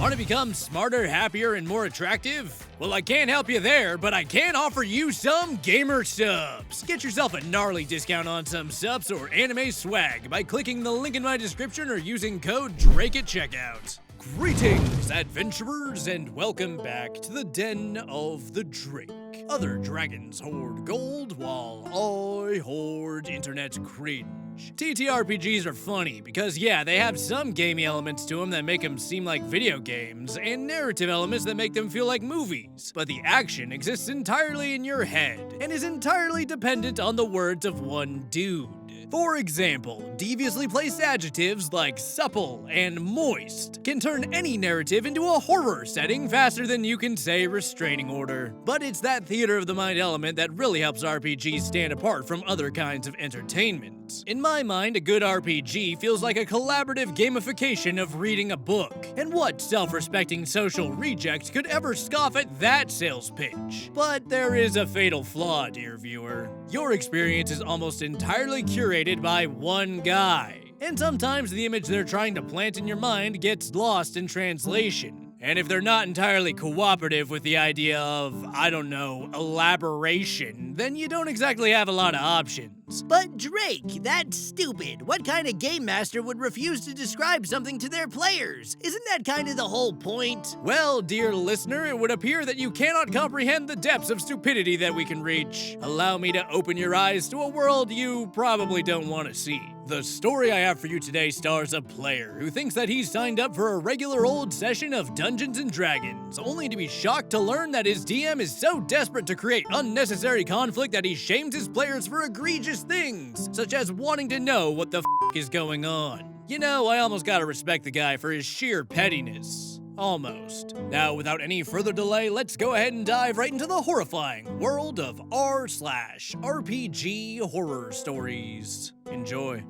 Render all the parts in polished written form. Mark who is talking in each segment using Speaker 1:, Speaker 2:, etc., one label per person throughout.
Speaker 1: Want to become smarter, happier, and more attractive? Well, I can't help you there, but I can offer you some gamer subs. Get yourself a gnarly discount on some subs or anime swag by clicking the link in my description or using code DRAKE at checkout. Greetings, adventurers, and welcome back to the Den of the Drake. Other dragons hoard gold, while I hoard internet cringe. TTRPGs are funny because, yeah, they have some gamey elements to them that make them seem like video games, and narrative elements that make them feel like movies. But the action exists entirely in your head, and is entirely dependent on the words of one dude. For example, deviously placed adjectives like supple and moist can turn any narrative into a horror setting faster than you can say restraining order. But it's that theater of the mind element that really helps RPGs stand apart from other kinds of entertainment. In my mind, a good RPG feels like a collaborative gamification of reading a book. And what self-respecting social reject could ever scoff at that sales pitch? But there is a fatal flaw, dear viewer. Your experience is almost entirely curated by one guy. And sometimes the image they're trying to plant in your mind gets lost in translation. And if they're not entirely cooperative with the idea of, I don't know, elaboration, then you don't exactly have a lot of options.
Speaker 2: But Drake, that's stupid. What kind of game master would refuse to describe something to their players? Isn't that kind of the whole point?
Speaker 1: Well, dear listener, it would appear that you cannot comprehend the depths of stupidity that we can reach. Allow me to open your eyes to a world you probably don't want to see. The story I have for you today stars a player who thinks that he's signed up for a regular old session of Dungeons & Dragons, only to be shocked to learn that his DM is so desperate to create unnecessary conflict that he shames his players for egregious things, such as wanting to know what the is going on. You know, I almost gotta respect the guy for his sheer pettiness. Almost. Now, without any further delay, let's go ahead and dive right into the horrifying world of r/RPG-Horror-Stories. Enjoy.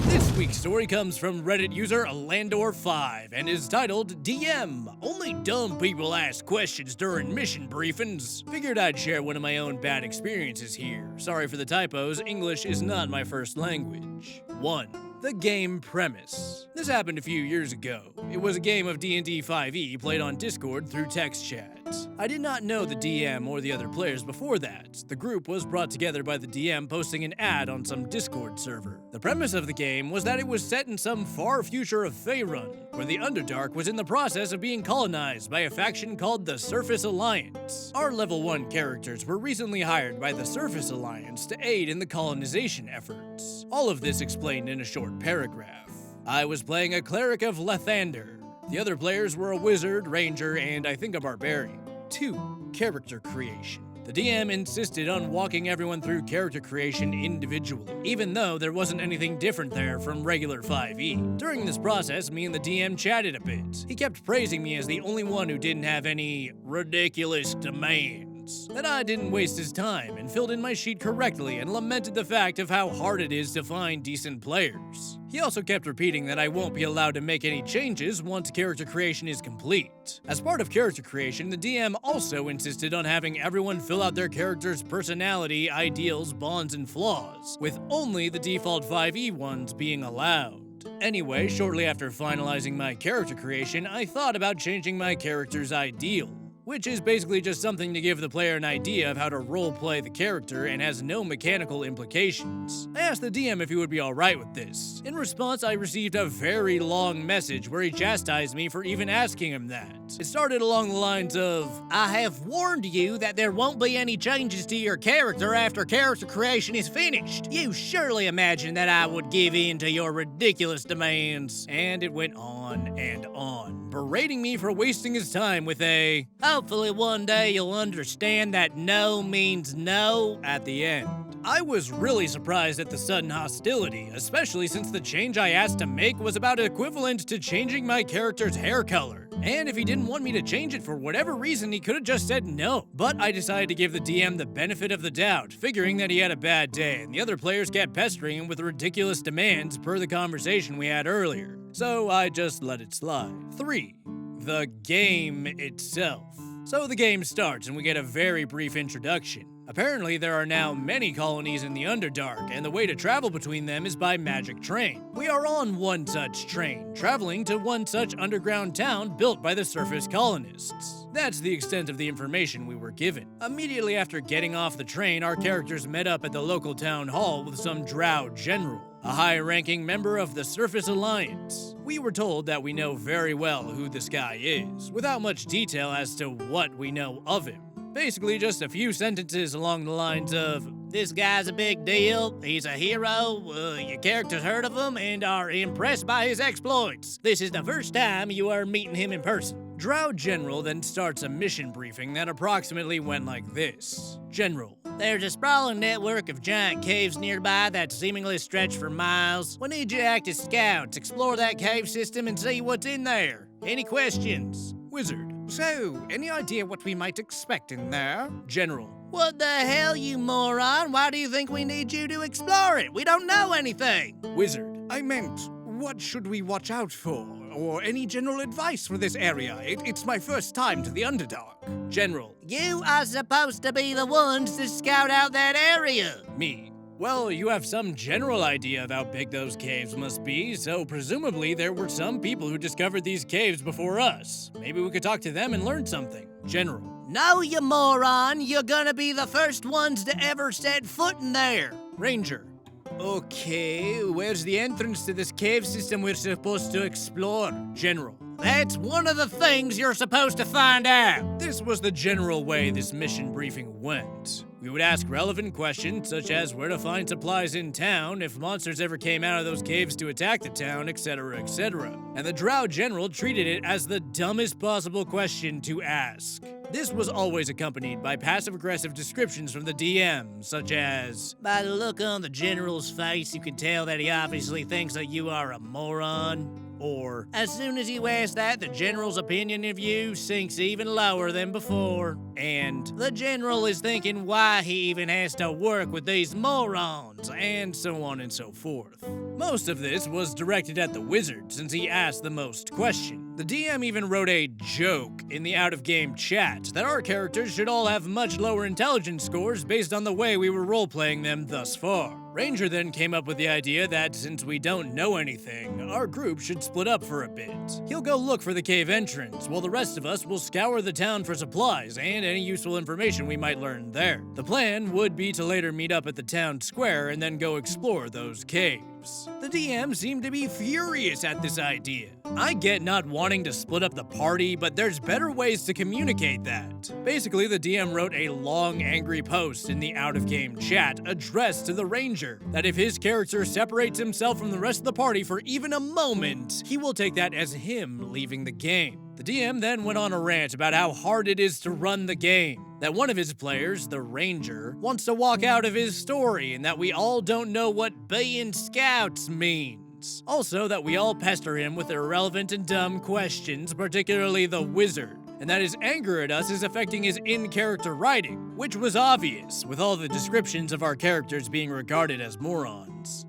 Speaker 1: This week's story comes from Reddit user Alandor5 and is titled DM, Only Dumb People Ask Questions During Mission Briefings. Figured I'd share one of my own bad experiences here. Sorry for the typos, English is not my first language. 1. The game premise. This happened a few years ago. It was a game of D&D 5e played on Discord through text chat. I did not know the DM or the other players before that. The group was brought together by the DM posting an ad on some Discord server. The premise of the game was that it was set in some far future of Faerun, where the Underdark was in the process of being colonized by a faction called the Surface Alliance. Our level 1 characters were recently hired by the Surface Alliance to aid in the colonization efforts. All of this explained in a short paragraph. I was playing a cleric of Lathander. The other players were a wizard, ranger, and I think a barbarian. 2. Character creation. The DM insisted on walking everyone through character creation individually, even though there wasn't anything different there from regular 5e. During this process, me and the DM chatted a bit. He kept praising me as the only one who didn't have any ridiculous demands. That I didn't waste his time and filled in my sheet correctly and lamented the fact of how hard it is to find decent players. He also kept repeating that I won't be allowed to make any changes once character creation is complete. As part of character creation, the DM also insisted on having everyone fill out their character's personality, ideals, bonds, and flaws, with only the default 5e ones being allowed. Anyway, shortly after finalizing my character creation, I thought about changing my character's ideal, which is basically just something to give the player an idea of how to roleplay the character and has no mechanical implications. I asked the DM if he would be alright with this. In response, I received a very long message where he chastised me for even asking him that. It started along the lines of, I have warned you that there won't be any changes to your character after character creation is finished. You surely imagine that I would give in to your ridiculous demands. And it went on and on, berating me for wasting his time with a, hopefully one day you'll understand that no means no at the end. I was really surprised at the sudden hostility, especially since the change I asked to make was about equivalent to changing my character's hair color. And if he didn't want me to change it for whatever reason, he could have just said no. But I decided to give the DM the benefit of the doubt, figuring that he had a bad day, and the other players kept pestering him with ridiculous demands per the conversation we had earlier. So I just let it slide. 3. The game itself. So the game starts and we get a very brief introduction. Apparently, there are now many colonies in the Underdark, and the way to travel between them is by magic train. We are on one such train, traveling to one such underground town built by the surface colonists. That's the extent of the information we were given. Immediately after getting off the train, our characters met up at the local town hall with some drow general, a high-ranking member of the Surface Alliance. We were told that we know very well who this guy is, without much detail as to what we know of him. Basically just a few sentences along the lines of, "This guy's a big deal, he's a hero, your characters heard of him and are impressed by his exploits. This is the first time you are meeting him in person." Drow General then starts a mission briefing that approximately went like this. General: "There's a sprawling network of giant caves nearby that seemingly stretch for miles. We need you to act as scouts, explore that cave system and see what's in there. Any questions?" Wizard: "So, any idea what we might expect in there?" General: "What the hell, you moron? Why do you think we need you to explore it? We don't know anything." Wizard: "I meant, what should we watch out for? Or any general advice for this area? It's my first time to the Underdark." General: "You are supposed to be the ones to scout out that area." Me: "Well, you have some general idea of how big those caves must be, so presumably there were some people who discovered these caves before us. Maybe we could talk to them and learn something." General: "No, you moron! You're gonna be the first ones to ever set foot in there." Ranger: "Okay, where's the entrance to this cave system we're supposed to explore?" General: "That's one of the things you're supposed to find out." This was the general way this mission briefing went. We would ask relevant questions such as where to find supplies in town, if monsters ever came out of those caves to attack the town, etc., etc. And the Drow General treated it as the dumbest possible question to ask. This was always accompanied by passive-aggressive descriptions from the DM, such as, "By the look on the General's face, you can tell that he obviously thinks that you are a moron." Or, "As soon as you ask that, the General's opinion of you sinks even lower than before." And, "The General is thinking why he even has to work with these morons," and so on and so forth. Most of this was directed at the Wizard, since he asked the most questions. The DM even wrote a joke in the out-of-game chat that our characters should all have much lower intelligence scores based on the way we were role-playing them thus far. Ranger then came up with the idea that since we don't know anything, our group should split up for a bit. He'll go look for the cave entrance, while the rest of us will scour the town for supplies and any useful information we might learn there. The plan would be to later meet up at the town square and then go explore those caves. The DM seemed to be furious at this idea. I get not wanting to split up the party, but there's better ways to communicate that. Basically, the DM wrote a long, angry post in the out-of-game chat addressed to the Ranger that if his character separates himself from the rest of the party for even a moment, he will take that as him leaving the game. The DM then went on a rant about how hard it is to run the game, that one of his players, the Ranger, wants to walk out of his story, and that we all don't know what being scouts means. Also, that we all pester him with irrelevant and dumb questions, particularly the Wizard, and that his anger at us is affecting his in-character writing, which was obvious, with all the descriptions of our characters being regarded as morons.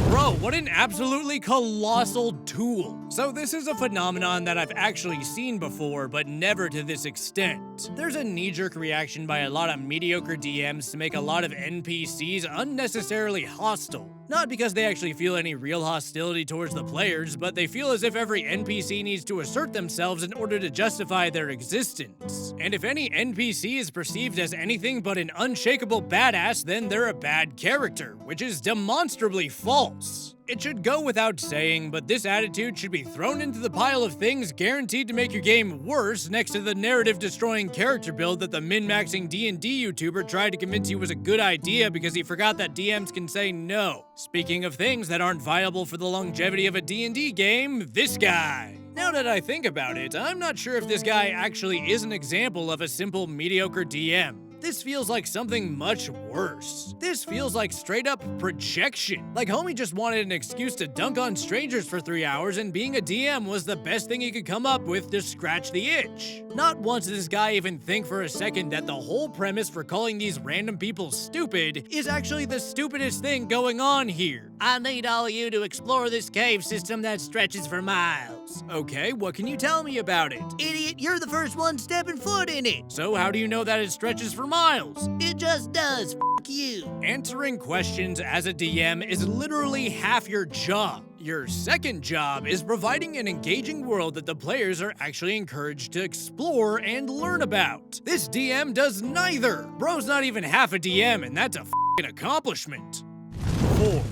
Speaker 1: Bro, what an absolutely colossal tool. So this is a phenomenon that I've actually seen before, but never to this extent. There's a knee-jerk reaction by a lot of mediocre DMs to make a lot of NPCs unnecessarily hostile. Not because they actually feel any real hostility towards the players, but they feel as if every NPC needs to assert themselves in order to justify their existence. And if any NPC is perceived as anything but an unshakable badass, then they're a bad character, which is demonstrably false. It should go without saying, but this attitude should be thrown into the pile of things guaranteed to make your game worse next to the narrative-destroying character build that the min-maxing D&D YouTuber tried to convince you was a good idea because he forgot that DMs can say no. Speaking of things that aren't viable for the longevity of a D&D game, this guy. Now that I think about it, I'm not sure if this guy actually is an example of a simple mediocre DM. This feels like something much worse. This feels like straight up projection. Like homie just wanted an excuse to dunk on strangers for 3 hours and being a DM was the best thing he could come up with to scratch the itch. Not once did this guy even think for a second that the whole premise for calling these random people stupid is actually the stupidest thing going on here.
Speaker 2: I need all of you to explore this cave system that stretches for miles.
Speaker 1: Okay, what can you tell me about it?
Speaker 2: Idiot, you're the first one stepping foot in it.
Speaker 1: So how do you know that it stretches for miles?
Speaker 2: It just does, f*** you.
Speaker 1: Answering questions as a DM is literally half your job. Your second job is providing an engaging world that the players are actually encouraged to explore and learn about. This DM does neither. Bro's not even half a DM, and that's a f***ing accomplishment. 4.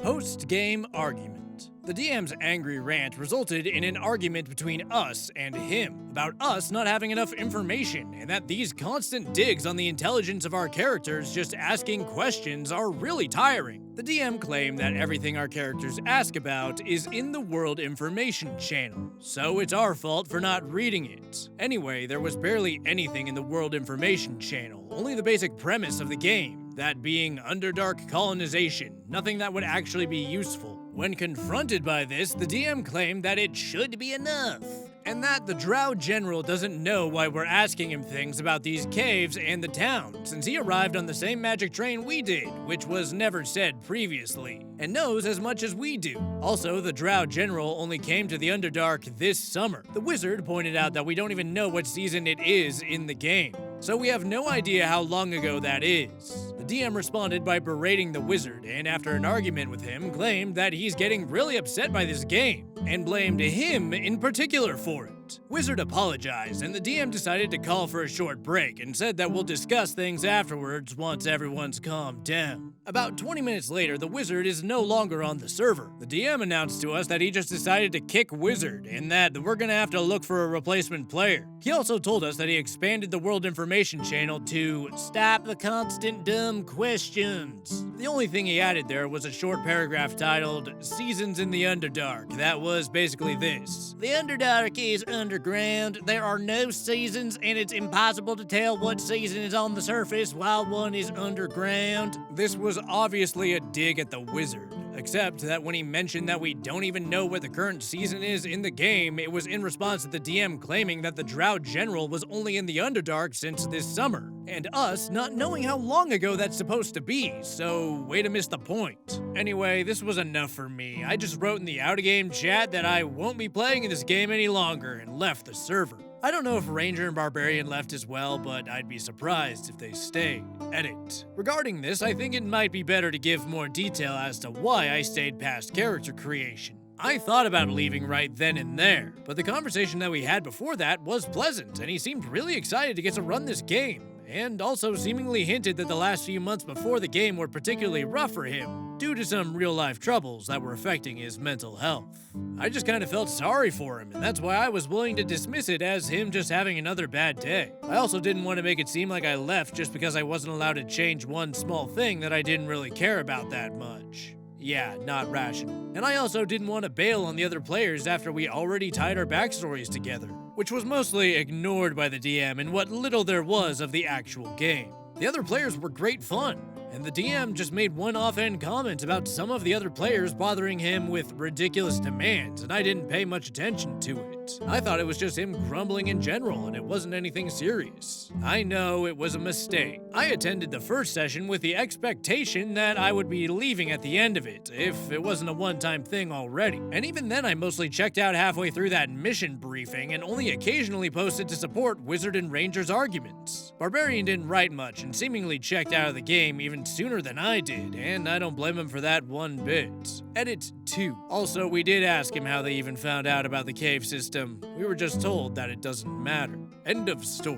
Speaker 1: Post-game argument. The DM's angry rant resulted in an argument between us and him about us not having enough information and that these constant digs on the intelligence of our characters just asking questions are really tiring. The DM claimed that everything our characters ask about is in the World Information Channel, so it's our fault for not reading it. Anyway, there was barely anything in the World Information Channel, only the basic premise of the game, that being Underdark colonization, nothing that would actually be useful. When confronted by this, the DM claimed that it should be enough, and that the Drow General doesn't know why we're asking him things about these caves and the town, since he arrived on the same magic train we did, which was never said previously, and knows as much as we do. Also, the Drow General only came to the Underdark this summer. The wizard pointed out that we don't even know what season it is in the game, so we have no idea how long ago that is. The DM responded by berating the wizard, and after an argument with him, claimed that he's getting really upset by this game, and blamed him in particular for it. Wizard apologized, and the DM decided to call for a short break and said that we'll discuss things afterwards once everyone's calmed down. About 20 minutes later, the wizard is no longer on the server. The DM announced to us that he just decided to kick Wizard and that we're gonna have to look for a replacement player. He also told us that he expanded the World Information Channel to stop the constant dumb questions. The only thing he added there was a short paragraph titled Seasons in the Underdark. That was basically this: the Underdark is underground, there are no seasons, and it's impossible to tell what season is on the surface while one is underground. This was obviously a dig at the wizard, except that when he mentioned that we don't even know what the current season is in the game, it was in response to the DM claiming that the Drow General was only in the Underdark since this summer, and us not knowing how long ago that's supposed to be, so way to miss the point. Anyway, this was enough for me. I just wrote in the out-of-game chat that I won't be playing in this game any longer and left the server. I don't know if Ranger and Barbarian left as well, but I'd be surprised if they stayed. Edit. Regarding this, I think it might be better to give more detail as to why I stayed past character creation. I thought about leaving right then and there, but the conversation that we had before that was pleasant, and he seemed really excited to get to run this game, and also seemingly hinted that the last few months before the game were particularly rough for him, due to some real-life troubles that were affecting his mental health. I just kind of felt sorry for him, and that's why I was willing to dismiss it as him just having another bad day. I also didn't want to make it seem like I left just because I wasn't allowed to change one small thing that I didn't really care about that much. Yeah, not rational. And I also didn't want to bail on the other players after we already tied our backstories together, which was mostly ignored by the DM in what little there was of the actual game. The other players were great fun, and the DM just made one offhand comment about some of the other players bothering him with ridiculous demands, and I didn't pay much attention to it. I thought it was just him grumbling in general, and it wasn't anything serious. I know it was a mistake. I attended the first session with the expectation that I would be leaving at the end of it, if it wasn't a one-time thing already. And even then I mostly checked out halfway through that mission briefing and only occasionally posted to support Wizard and Ranger's arguments. Barbarian didn't write much and seemingly checked out of the game even sooner than I did, and I don't blame him for that one bit. Edit 2. Also, we did ask him how they even found out about the cave system. We were just told that it doesn't matter. End of story.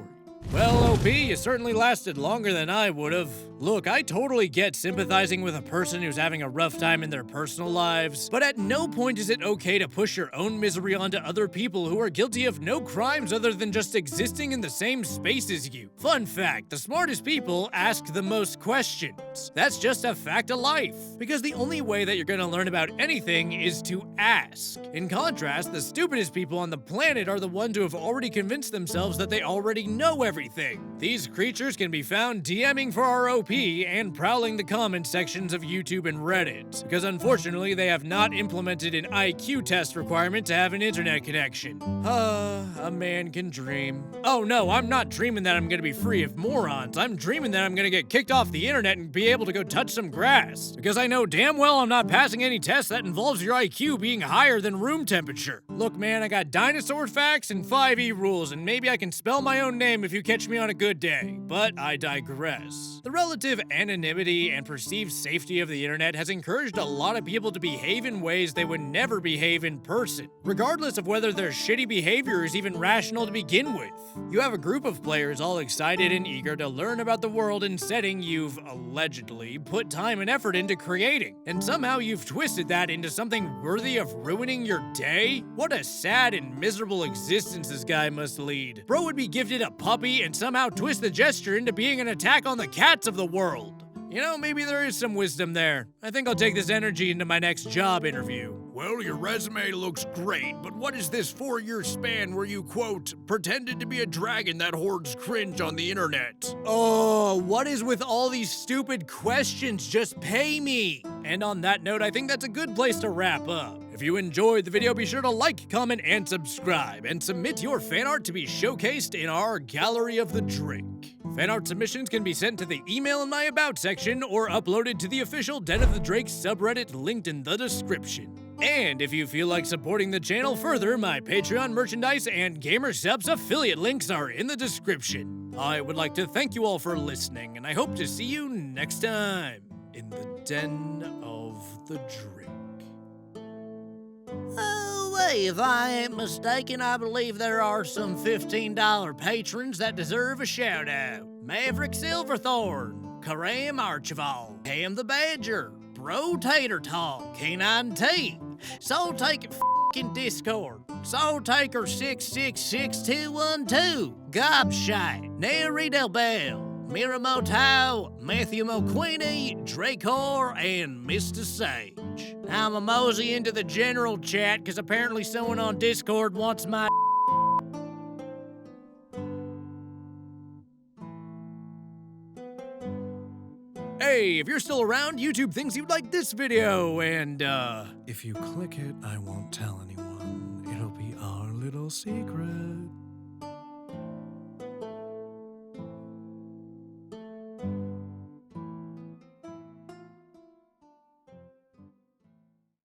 Speaker 1: Well, OP, you certainly lasted longer than I would've. Look, I totally get sympathizing with a person who's having a rough time in their personal lives, but at no point is it okay to push your own misery onto other people who are guilty of no crimes other than just existing in the same space as you. Fun fact, the smartest people ask the most questions. That's just a fact of life, because the only way that you're gonna learn about anything is to ask. In contrast, the stupidest people on the planet are the ones who have already convinced themselves that they already know everything. These creatures can be found DMing for our OP and prowling the comment sections of YouTube and Reddit, because unfortunately they have not implemented an IQ test requirement to have an internet connection. A man can dream. Oh no, I'm not dreaming that I'm gonna be free of morons. I'm dreaming that I'm gonna get kicked off the internet and be able to go touch some grass, because I know damn well I'm not passing any test that involves your IQ being higher than room temperature. Look, man, I got dinosaur facts and 5e rules, and maybe I can spell my own name if you catch me on a good day, but I digress. The relative anonymity and perceived safety of the internet has encouraged a lot of people to behave in ways they would never behave in person, regardless of whether their shitty behavior is even rational to begin with. You have a group of players all excited and eager to learn about the world and setting you've, allegedly, put time and effort into creating, and somehow you've twisted that into something worthy of ruining your day? What a sad and miserable existence this guy must lead. Bro would be gifted a puppy and somehow twist the gesture into being an attack on the cats of the world. You know, maybe there is some wisdom there. I think I'll take this energy into my next job interview. Well, your resume looks great, but what is this 4-year span where you, quote, pretended to be a dragon that hoards cringe on the internet? Oh, what is with all these stupid questions? Just pay me! And on that note, I think that's a good place to wrap up. If you enjoyed the video, be sure to like, comment, and subscribe, and submit your fan art to be showcased in our Gallery of the Drink. Fan art submissions can be sent to the email in my About section or uploaded to the official Den of the Drake subreddit linked in the description. And if you feel like supporting the channel further, my Patreon merchandise and Gamer Subs affiliate links are in the description. I would like to thank you all for listening, and I hope to see you next time in the Den of the Drake.
Speaker 2: Oh, if I ain't mistaken, I believe there are some $15 patrons that deserve a shout-out. Maverick Silverthorn, Karam Archibald, Cam the Badger, Bro Tater Talk, Canine T, Soul Taker f***ing Discord, Soul Taker 666212, Gobshite, Neri Del Bell, Miramoto, Matthew McQueenie, Dracor, and Mr. Sage. I'm a mosey into the general chat because apparently someone on Discord wants my
Speaker 1: Hey, if you're still around, YouTube thinks you'd like this video, and if you click it, I won't tell anyone. It'll be our little secret.